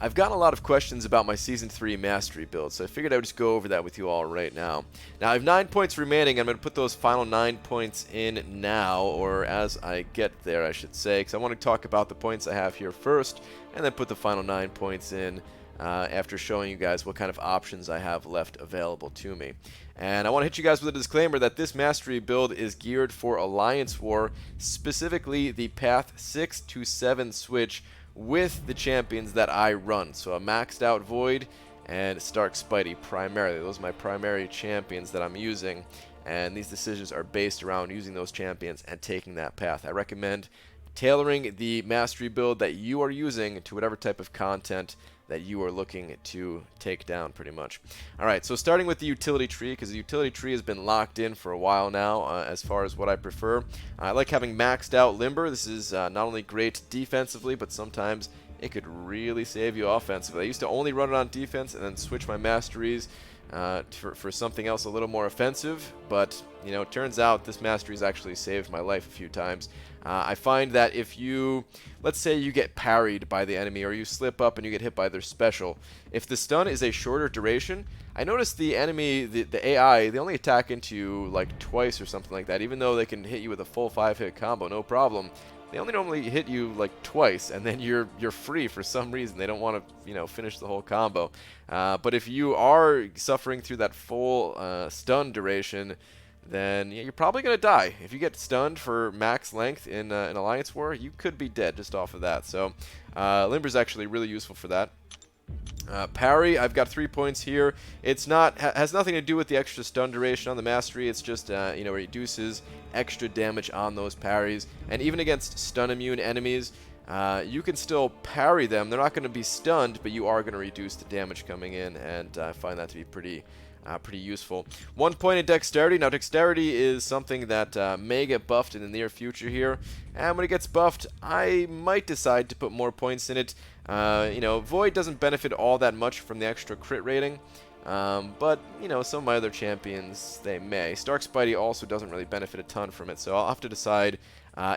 I've gotten a lot of questions about my Season 3 Mastery build, so I figured I would just go over that with you all right now. Now, I have 9 points remaining. I'm going to put those final 9 points in now, or as I get there, I should say, because I want to talk about the points I have here first, and then put the final 9 points in after showing you guys what kind of options I have left available to me. And I want to hit you guys with a disclaimer that this Mastery build is geared for Alliance War, specifically the Path 6 to 7 switch, with the champions that I run. So a maxed out Void and Stark Spidey primarily. Those are my primary champions that I'm using, and these decisions are based around using those champions and taking that path. I recommend tailoring the Mastery build that you are using to whatever type of content that you are looking to take down, pretty much. Alright, so starting with the utility tree, because the utility tree has been locked in for a while now as far as what I prefer. I like having maxed out Limber. This is not only great defensively, but sometimes it could really save you offensively. I used to only run it on defense and then switch my Masteries for something else a little more offensive, but you know, it turns out this Masteries actually saved my life a few times. I find that if you, let's say you get parried by the enemy, or you slip up and you get hit by their special, if the stun is a shorter duration, I notice the enemy, the AI, they only attack into you like twice or something like that, even though they can hit you with a full 5-hit combo, no problem. They only normally hit you like twice, and then you're free for some reason. They don't want to, you know, finish the whole combo. But if you are suffering through that full stun duration, then you're probably going to die. If you get stunned for max length in an Alliance War, you could be dead just off of that. So Limber is actually really useful for that. Parry, I've got 3 points here. It's not has nothing to do with the extra stun duration on the Mastery. It's just you know, reduces extra damage on those parries, and even against stun immune enemies, you can still parry them. They're not going to be stunned, but you are going to reduce the damage coming in, and I find that to be pretty useful. 1 point in dexterity. Now, dexterity is something that may get buffed in the near future here, and when it gets buffed, I might decide to put more points in it. You know, Void doesn't benefit all that much from the extra crit rating, but, you know, some of my other champions, they may. Stark Spidey also doesn't really benefit a ton from it, so I'll have to decide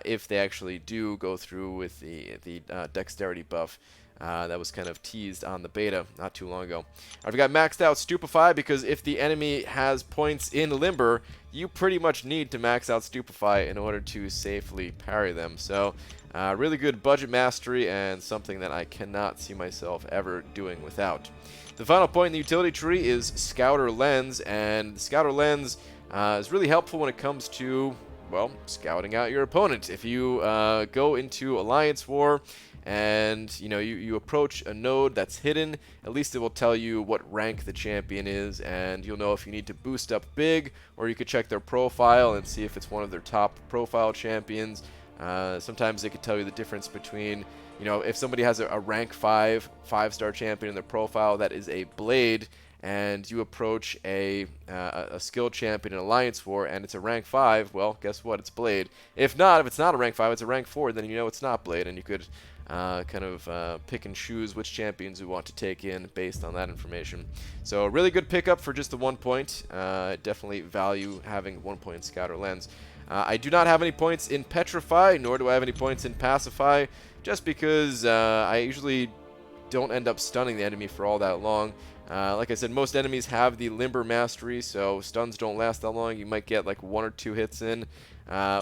if they actually do go through with the dexterity buff. That was kind of teased on the beta not too long ago. I've got maxed out Stupefy, because if the enemy has points in Limber, you pretty much need to max out Stupefy in order to safely parry them. So really good budget mastery, and something that I cannot see myself ever doing without. The final point in the utility tree is Scouter Lens, and Scouter Lens is really helpful when it comes to, well, scouting out your opponent. If you go into Alliance War and you know, you approach a node that's hidden, at least it will tell you what rank the champion is, and you'll know if you need to boost up big, or you could check their profile and see if it's one of their top profile champions. Sometimes they could tell you the difference between, you know, if somebody has a rank 5-star champion in their profile that is a Blade, and you approach a skill champion in Alliance War and it's a rank 5, well, guess what? It's Blade. If it's not a rank 5, it's a rank 4, then you know it's not Blade, and you could kind of pick and choose which champions you want to take in based on that information. So a really good pickup for just the 1 point. Definitely value having 1 point in Scouter Lens. I do not have any points in Petrify, nor do I have any points in Pacify, just because I usually don't end up stunning the enemy for all that long. Like I said, most enemies have the Limber Mastery, so stuns don't last that long. You might get like 1 or 2 hits in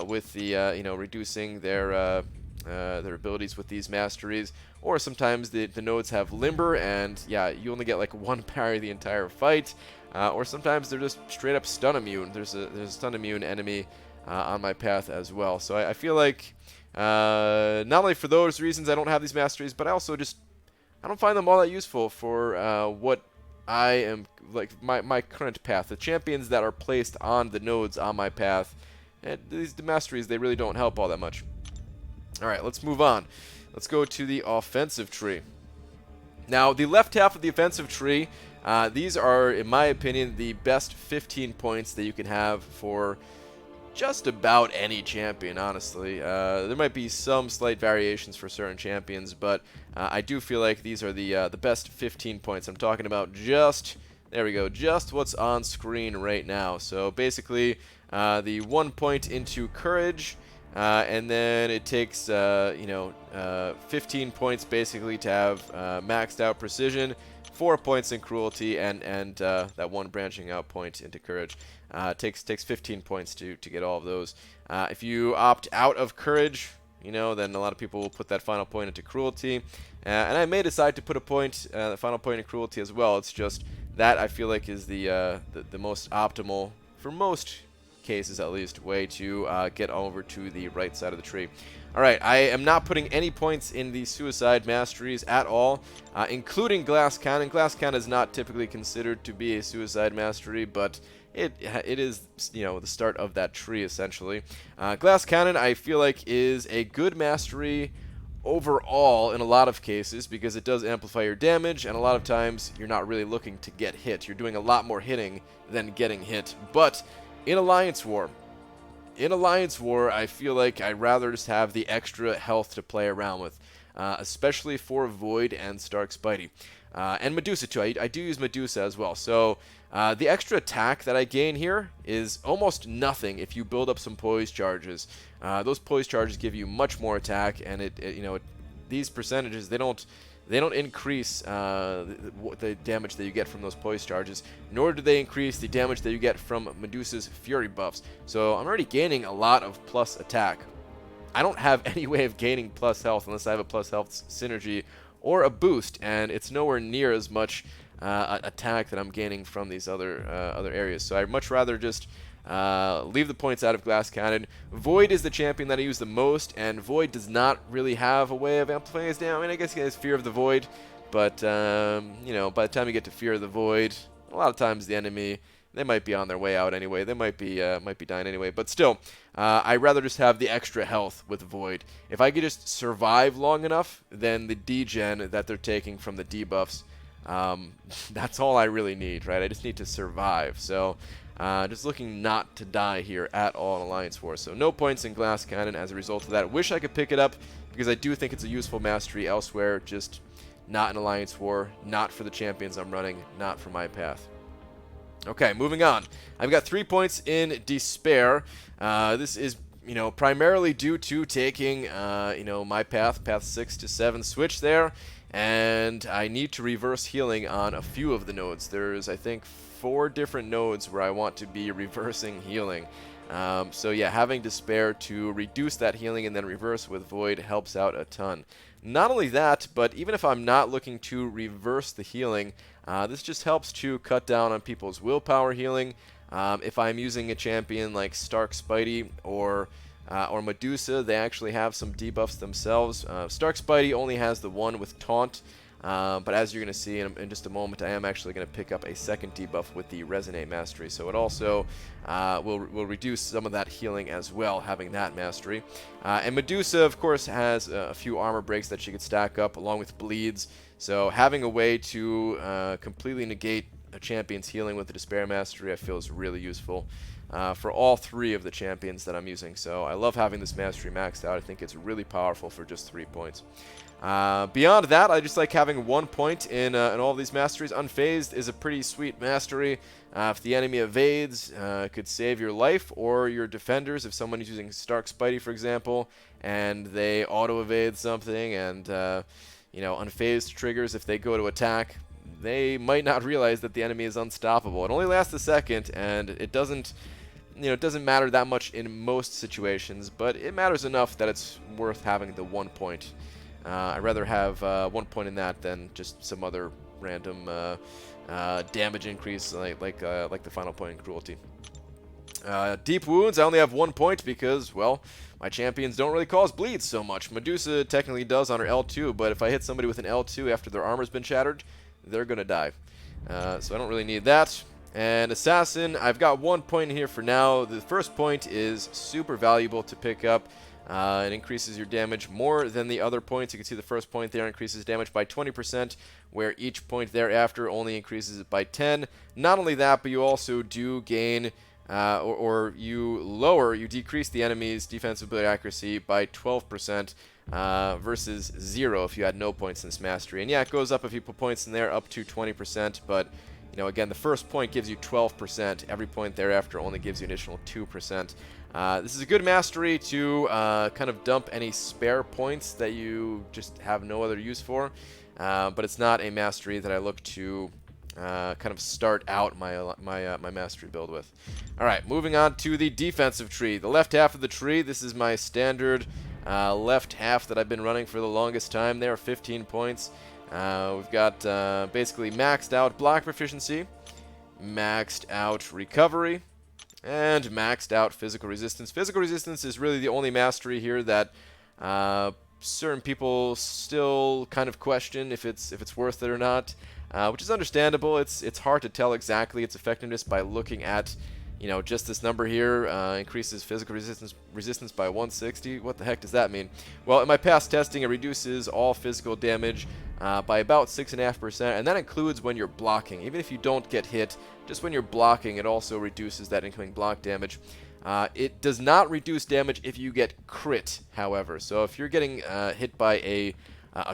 with the you know, reducing their abilities with these masteries, or sometimes the nodes have Limber, and yeah, you only get like 1 parry the entire fight, or sometimes they're just straight up stun immune. There's a stun immune enemy on my path as well. So I feel like not only for those reasons I don't have these masteries, but I also just I don't find them all that useful for what I am, like my current path. The champions that are placed on the nodes on my path, the masteries, they really don't help all that much. Alright, let's move on. Let's go to the offensive tree. Now, the left half of the offensive tree, these are, in my opinion, the best 15 points that you can have for just about any champion, honestly. There might be some slight variations for certain champions, but I do feel like these are the best 15 points. I'm talking about just, there we go, just what's on screen right now. So basically, the 1 point into Courage, And then it takes, 15 points basically to have maxed out precision, 4 points in cruelty, and that one branching out point into courage. Takes 15 points to get all of those. If you opt out of courage, then a lot of people will put that final point into cruelty. And I may decide to put the final point in cruelty as well. It's just that I feel like is the most optimal, for most cases at least, way to get over to the right side of the tree. Alright, I am not putting any points in the Suicide Masteries at all, including Glass Cannon. Glass Cannon is not typically considered to be a Suicide Mastery, but it is, the start of that tree, essentially. Glass Cannon, I feel like, is a good mastery overall in a lot of cases because it does amplify your damage, and a lot of times you're not really looking to get hit. You're doing a lot more hitting than getting hit. But in Alliance War, I feel like I'd rather just have the extra health to play around with, especially for Void and Stark Spidey. And Medusa too. I do use Medusa as well. So the extra attack that I gain here is almost nothing if you build up some poise charges. Those poise charges give you much more attack, and these percentages, they don't increase the damage that you get from those poise charges, nor do they increase the damage that you get from Medusa's Fury buffs. So I'm already gaining a lot of plus attack. I don't have any way of gaining plus health unless I have a plus health synergy or a boost, and it's nowhere near as much attack that I'm gaining from these other areas. So I'd much rather just leave the points out of Glass Cannon. Void is the champion that I use the most, and Void does not really have a way of amplifying his damage. I mean, I guess he has Fear of the Void, but by the time you get to Fear of the Void, a lot of times the enemy, they might be on their way out anyway. They might be dying anyway. But still, I'd rather just have the extra health with Void. If I could just survive long enough, then the degen that they're taking from the debuffs, that's all I really need, right? I just need to survive. So just looking not to die here at all in Alliance War. So no points in Glass Cannon as a result of that. Wish I could pick it up because I do think it's a useful mastery elsewhere, just not in Alliance War, not for the champions I'm running, not for my path. Okay, moving on. I've got 3 points in Despair. This is, primarily due to taking, my path 6 to 7 switch there, and I need to reverse healing on a few of the nodes. There's, I think, 4 different nodes where I want to be reversing healing. So yeah, having Despair to reduce that healing and then reverse with Void helps out a ton. Not only that, but even if I'm not looking to reverse the healing, this just helps to cut down on people's willpower healing. If I'm using a champion like Stark Spidey or Medusa, they actually have some debuffs themselves. Stark Spidey only has the one with Taunt, but as you're going to see in just a moment, I am actually going to pick up a second debuff with the Resonate Mastery, so it also will reduce some of that healing as well, having that mastery. And Medusa, of course, has a few armor breaks that she could stack up along with bleeds, so having a way to completely negate a champion's healing with the Despair Mastery I feel is really useful for all 3 of the champions that I'm using. So I love having this mastery maxed out. I think it's really powerful for just 3 points. Beyond that, I just like having 1 point in all of these masteries. Unfazed is a pretty sweet mastery. If the enemy evades, it could save your life or your defenders. If someone is using Stark Spidey, for example, and they auto-evade something, and unfazed triggers, if they go to attack, they might not realize that the enemy is unstoppable. It only lasts a second, and it doesn't matter that much in most situations, but it matters enough that it's worth having the 1 point. I'd rather have 1 point in that than just some other random damage increase like the final point in Cruelty. Deep Wounds, I only have 1 point because, well, my champions don't really cause bleeds so much. Medusa technically does on her L2, but if I hit somebody with an L2 after their armor's been shattered, they're going to die. So I don't really need that. And Assassin, I've got 1 point in here for now. The first point is super valuable to pick up. It increases your damage more than the other points. You can see the first point there increases damage by 20%, where each point thereafter only increases it by 10. Not only that, but you also do gain, you decrease the enemy's defensive ability accuracy by 12%, versus 0 if you had no points in this mastery. And yeah, it goes up if you put points in there, up to 20%, but again, the first point gives you 12%. Every point thereafter only gives you an additional 2%. This is a good mastery to kind of dump any spare points that you just have no other use for, but it's not a mastery that I look to kind of start out my mastery build with. All right, moving on to the defensive tree. The left half of the tree, this is my standard left half that I've been running for the longest time. There are 15 points. We've got basically maxed out block proficiency, maxed out recovery, and maxed out physical resistance. Physical resistance is really the only mastery here that certain people still kind of question if it's worth it or not, which is understandable. It's hard to tell exactly its effectiveness by looking at, you know, just this number here. Increases physical resistance by 160. What the heck does that mean? Well, in my past testing, it reduces all physical damage by about 6.5%, and that includes when you're blocking. Even if you don't get hit, just when you're blocking, it also reduces that incoming block damage. It does not reduce damage if you get crit, however. So if you're getting hit by a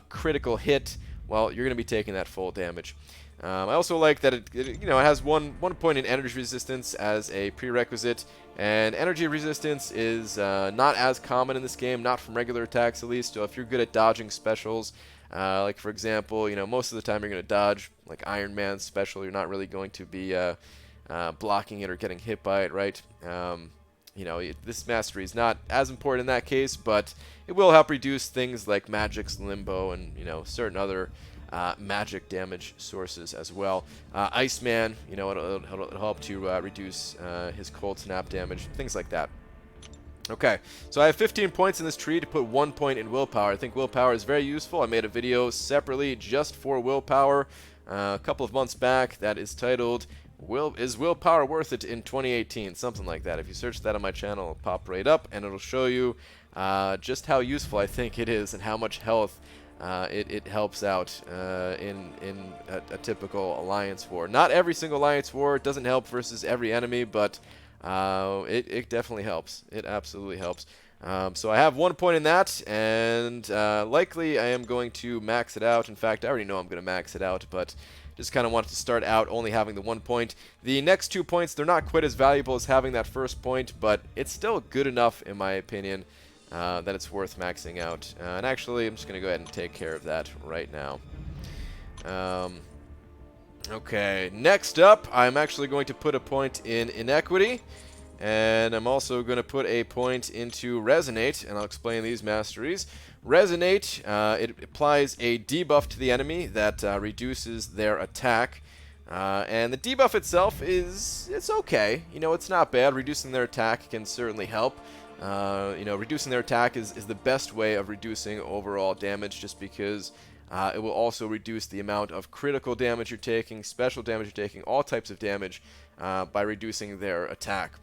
critical hit, well, you're going to be taking that full damage. I also like that it has one point in energy resistance as a prerequisite, and energy resistance is not as common in this game, not from regular attacks at least. So if you're good at dodging specials, like for example, most of the time you're going to dodge like Iron Man's special, you're not really going to be blocking it or getting hit by it, right? This mastery is not as important in that case, but it will help reduce things like Magic's Limbo and certain other magic damage sources as well. Iceman, it'll help to reduce his cold snap damage, things like that. Okay, so I have 15 points in this tree to put 1 point in willpower. I think willpower is very useful. I made a video separately just for willpower a couple of months back that is titled Is Willpower Worth It in 2018? Something like that. If you search that on my channel, it'll pop right up, and it'll show you just how useful I think it is and how much health it helps out in a typical alliance war. Not every single alliance war. It doesn't help versus every enemy, but it definitely helps. It absolutely helps. So I have 1 point in that, and likely I am going to max it out. In fact, I already know I'm going to max it out, but just kind of wanted to start out only having the 1 point. The next 2 points, they're not quite as valuable as having that first point, but it's still good enough, in my opinion, that it's worth maxing out. And actually, I'm just going to go ahead and take care of that right now. Okay, next up, I'm actually going to put a point in Inequity, and I'm also going to put a point into Resonate, and I'll explain these masteries. Resonate, it applies a debuff to the enemy that reduces their attack, and the debuff itself it's okay. It's not bad. Reducing their attack can certainly help. Reducing their attack is the best way of reducing overall damage, just because it will also reduce the amount of critical damage you're taking, special damage you're taking, all types of damage by reducing their attack.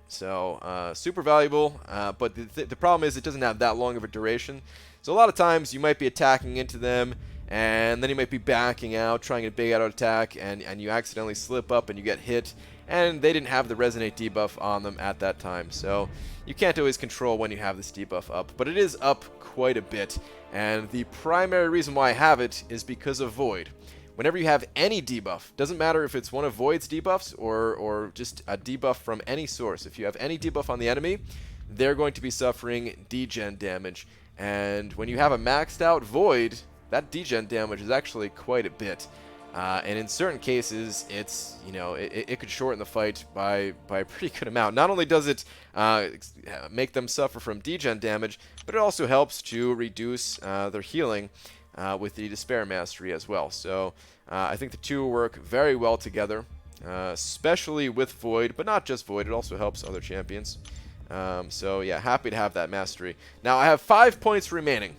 So super valuable, but the problem is it doesn't have that long of a duration. So a lot of times you might be attacking into them, and then you might be backing out, trying a big auto attack, and you accidentally slip up and you get hit, and they didn't have the Resonate debuff on them at that time. So you can't always control when you have this debuff up, but it is up quite a bit, and the primary reason why I have it is because of Void. Whenever you have any debuff, doesn't matter if it's one of Void's debuffs or just a debuff from any source, if you have any debuff on the enemy, they're going to be suffering degen damage. And when you have a maxed out Void, that degen damage is actually quite a bit. And in certain cases, it's it could shorten the fight by a pretty good amount. Not only does it make them suffer from degen damage, but it also helps to reduce their healing with the Despair Mastery as well. So I think the two work very well together, especially with Void, but not just Void. It also helps other champions. So yeah, happy to have that mastery. Now I have 5 points remaining.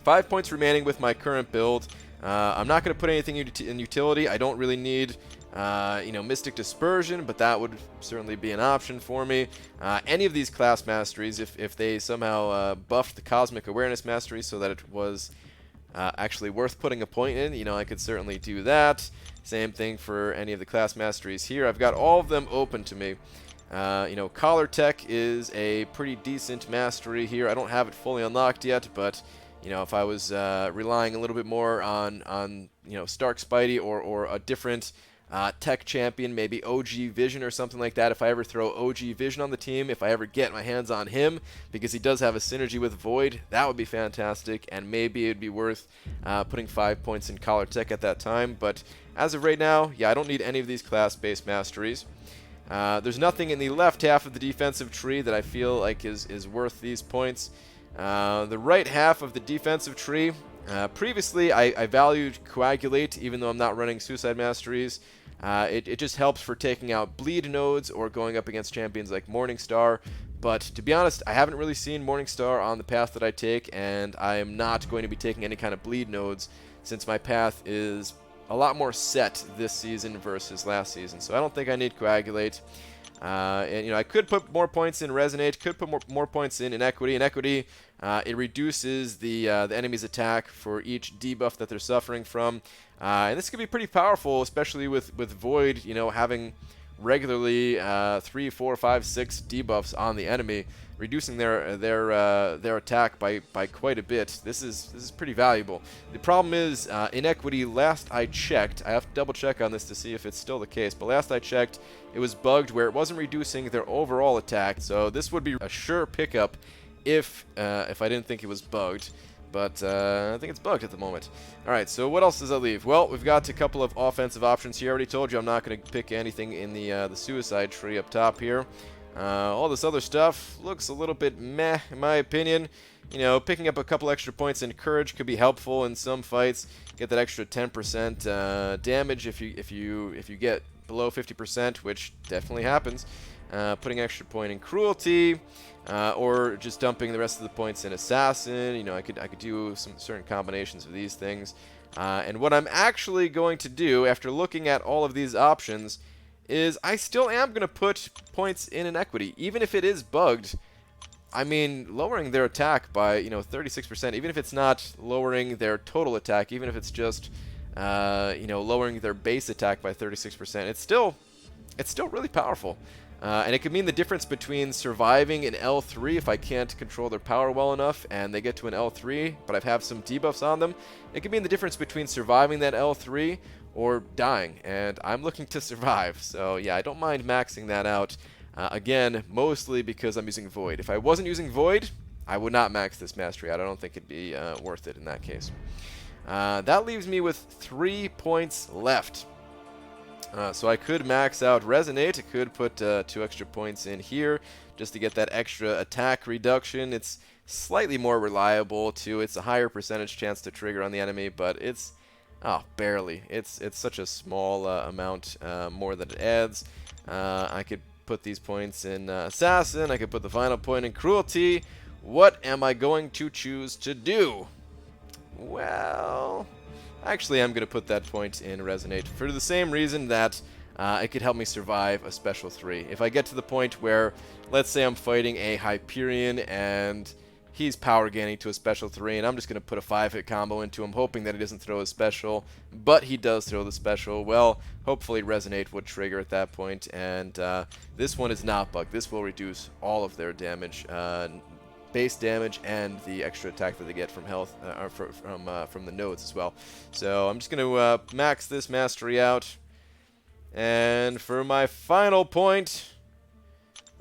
5 points remaining with my current build. I'm not going to put anything in utility. I don't really need, Mystic Dispersion, but that would certainly be an option for me. Any of these class masteries, if they somehow buffed the Cosmic Awareness Mastery so that it was actually worth putting a point in, I could certainly do that. Same thing for any of the class masteries here. I've got all of them open to me. Collar Tech is a pretty decent mastery here. I don't have it fully unlocked yet, but if I was relying a little bit more on Stark Spidey or a different tech champion, maybe OG Vision or something like that. If I ever throw OG Vision on the team, if I ever get my hands on him, because he does have a synergy with Void, that would be fantastic, and maybe it'd be worth putting 5 points in Collar Tech at that time. But as of right now, yeah, I don't need any of these class-based masteries. There's nothing in the left half of the defensive tree that I feel like is worth these points. The right half of the defensive tree, previously I valued Coagulate, even though I'm not running Suicide Masteries. It just helps for taking out bleed nodes or going up against champions like Morningstar. But to be honest, I haven't really seen Morningstar on the path that I take, and I am not going to be taking any kind of bleed nodes since my path is a lot more set this season versus last season. So I don't think I need Coagulate. And, you know, I could put more points in Resonate, could put more points in Inequity. Inequity, it reduces the enemy's attack for each debuff that they're suffering from. And this could be pretty powerful, especially with Void, you know, having regularly 3, 4, 5, 6 debuffs on the enemy, reducing their attack by quite a bit. This is pretty valuable. The problem is Inequity. Last I checked, I have to double check on this to see if it's still the case, but last I checked, it was bugged where it wasn't reducing their overall attack. So this would be a sure pickup if I didn't think it was bugged. But I think it's bugged at the moment. Alright, so what else does that leave? Well, we've got a couple of offensive options here. I already told you I'm not going to pick anything in the suicide tree up top here. All this other stuff looks a little bit meh, in my opinion. You know, picking up a couple extra points in courage could be helpful in some fights. Get that extra 10% damage if you get below 50%, which definitely happens. Putting extra point in cruelty. Or just dumping the rest of the points in Assassin. You know, I could do some certain combinations of these things. And what I'm actually going to do after looking at all of these options is I still am going to put points in Inequity, even if it is bugged. I mean, lowering their attack by, you know, 36%, even if it's not lowering their total attack, even if it's just, you know, lowering their base attack by 36%, it's still really powerful. And it could mean the difference between surviving an L3 if I can't control their power well enough and they get to an L3, but I have some debuffs on them. It could mean the difference between surviving that L3 or dying, and I'm looking to survive. So yeah, I don't mind maxing that out. Again, mostly because I'm using Void. If I wasn't using Void, I would not max this mastery out. I don't think it'd be worth it in that case. That leaves me with 3 points left. So I could max out Resonate. I could put 2 extra points in here just to get that extra attack reduction. It's slightly more reliable too. It's a higher percentage chance to trigger on the enemy, but it's barely. It's such a small amount more that it adds. I could put these points in Assassin. I could put the final point in Cruelty. What am I going to choose to do? Well, actually, I'm going to put that point in Resonate for the same reason that it could help me survive a Special 3. If I get to the point where, let's say I'm fighting a Hyperion and he's power gaining to a Special 3, and I'm just going to put a 5-hit combo into him, hoping that he doesn't throw his special, but he does throw the special, well, hopefully Resonate would trigger at that point, and this one is not bugged. This will reduce all of their damage, base damage, and the extra attack that they get from health, or from the nodes as well. So I'm just going to max this mastery out, and for my final point,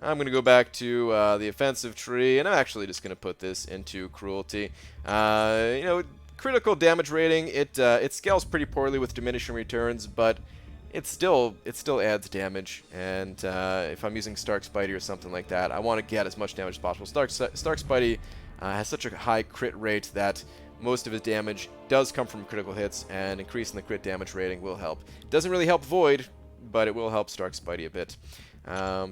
I'm going to go back to the offensive tree, and I'm actually just going to put this into Cruelty. You know, critical damage rating, it scales pretty poorly with diminishing returns, but it still adds damage. And if I'm using Stark Spidey or something like that, I want to get as much damage as possible. Stark Spidey has such a high crit rate that most of his damage does come from critical hits, and increasing the crit damage rating will help. It doesn't really help Void, but it will help Stark Spidey a bit.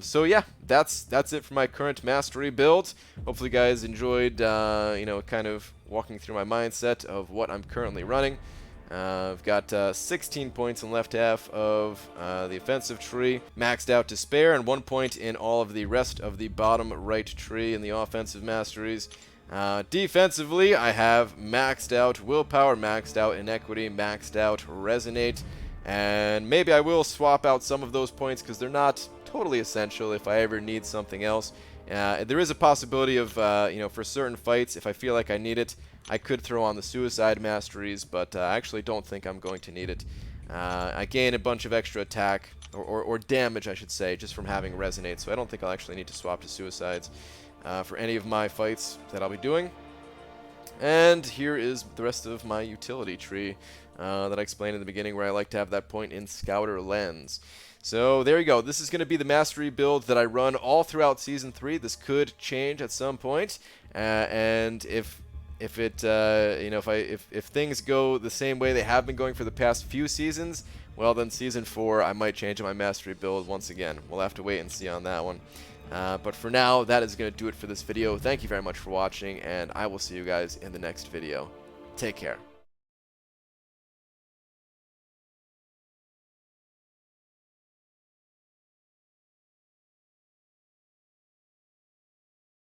So yeah, that's it for my current mastery build. Hopefully you guys enjoyed, you know, kind of walking through my mindset of what I'm currently running. I've got 16 points in left half of the offensive tree, maxed out to spare, and 1 point in all of the rest of the bottom right tree in the offensive masteries. Defensively, I have maxed out Willpower, maxed out Inequity, maxed out Resonate, and maybe I will swap out some of those points because they're not totally essential if I ever need something else. There is a possibility of, you know, for certain fights, if I feel like I need it, I could throw on the Suicide Masteries, but I actually don't think I'm going to need it. I gain a bunch of extra attack, or damage, I should say, just from having Resonate, so I don't think I'll actually need to swap to Suicides for any of my fights that I'll be doing. And here is the rest of my utility tree that I explained in the beginning, where I like to have that point in Scouter Lens. So there you go. This is going to be the Mastery build that I run all throughout Season 3. This could change at some point, and if things go the same way they have been going for the past few seasons, well, then Season 4 I might change my Mastery build once again. We'll have to wait and see on that one. But for now, that is going to do it for this video. Thank you very much for watching, and I will see you guys in the next video. Take care.